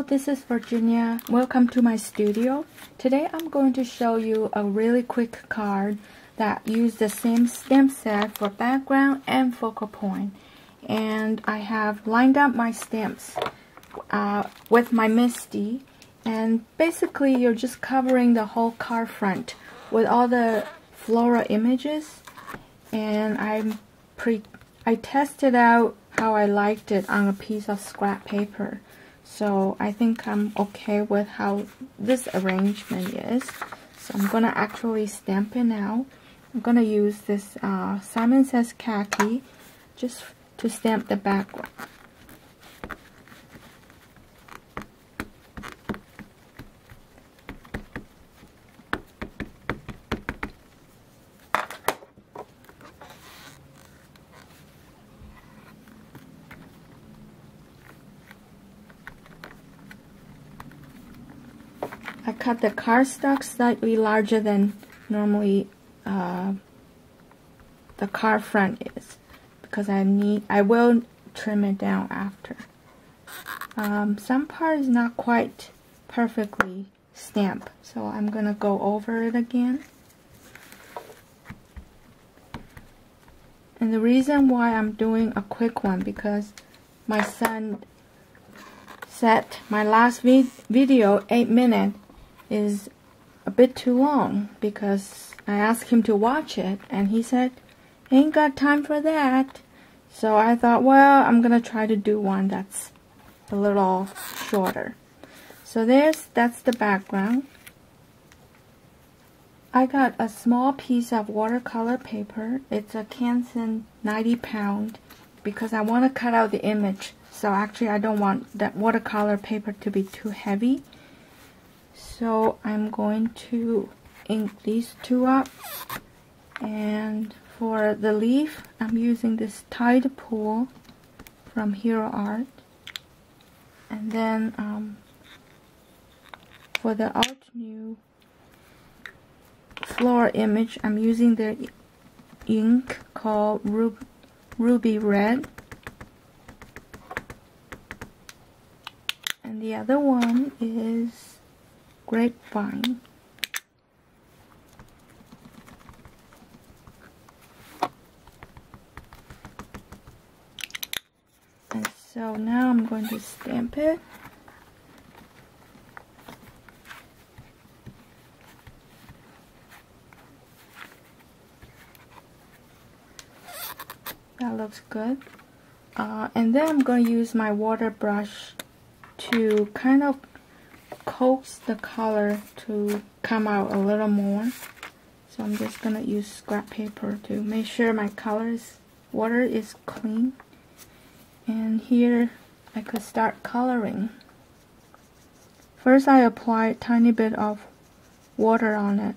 this is Virginia. Welcome to my studio. Today I'm going to show you a really quick card that uses the same stamp set for background and focal point. And I have lined up my stamps with my MISTI. And basically you're just covering the whole card front with all the floral images. And I tested out how I liked it on a piece of scrap paper. So I think I'm okay with how this arrangement is. So I'm going to actually stamp it now. I'm going to use this Simon Says Khaki just to stamp the background. I cut the cardstock slightly larger than normally the card front is, because I will trim it down after. Some part is not quite perfectly stamped, so I'm gonna go over it again. And the reason why I'm doing a quick one, because my son said my last video, 8 minutes, is a bit too long, because I asked him to watch it and he said ain't got time for that. So I thought, well, I'm gonna try to do one that's a little shorter. So that's the background. I got a small piece of watercolor paper. It's a Canson 90 pound, because I want to cut out the image. So actually I don't want that watercolor paper to be too heavy. So I'm going to ink these two up, and for the leaf I'm using this Tide Pool from Hero Art, and then for the Alt New floral image I'm using the ink called Ruby Red, and the other one is Grapevine. And so now I'm going to stamp it. That looks good. And then I'm going to use my water brush to kind of coax the color to come out a little more. So I'm just gonna use scrap paper to make sure my water is clean. And here I could start coloring. First I apply a tiny bit of water on it,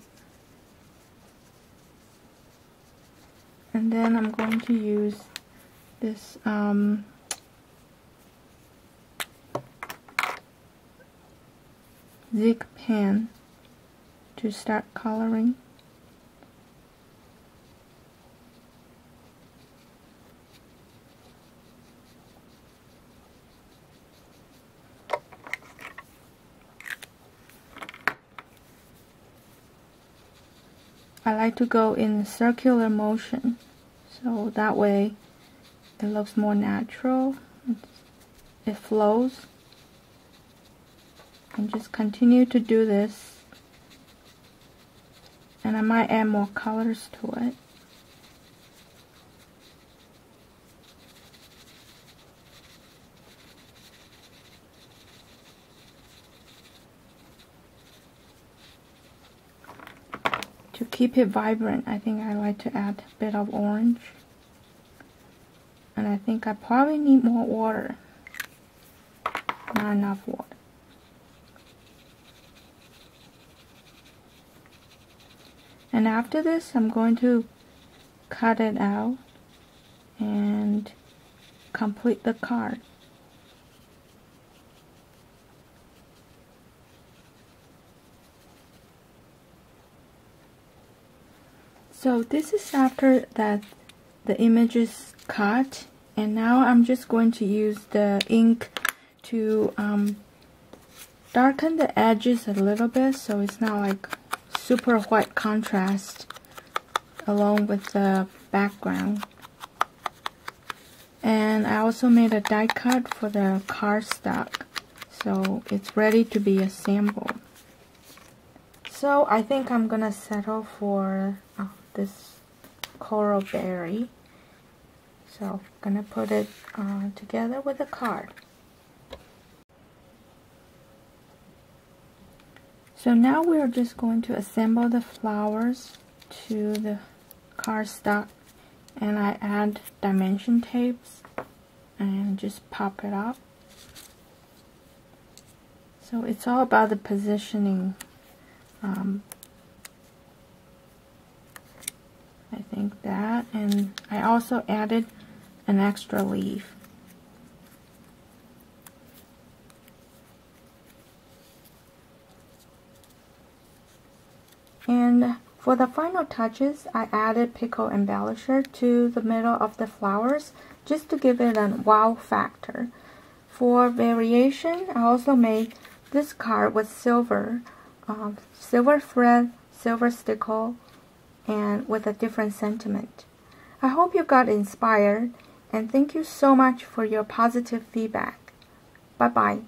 and then I'm going to use this Zig pen to start coloring. I like to go in a circular motion, so that way it looks more natural, it flows. And just continue to do this, and I might add more colors to it. To keep it vibrant, I think I like to add a bit of orange, and I think I probably need more water. Not enough water. And after this, I'm going to cut it out and complete the card. So this is after that the image is cut, and now I'm just going to use the ink to darken the edges a little bit so it's not like super white contrast along with the background. And I also made a die cut for the cardstock, so it's ready to be assembled. So I think I'm gonna settle for this coral berry. So I'm gonna put it together with the card. So now we're just going to assemble the flowers to the cardstock, and I add dimension tapes and just pop it up. So it's all about the positioning. I think that, and I also added an extra leaf. And for the final touches, I added pickle embellisher to the middle of the flowers just to give it a wow factor. For variation, I also made this card with silver thread, silver stickle, and with a different sentiment. I hope you got inspired, and thank you so much for your positive feedback. Bye-bye.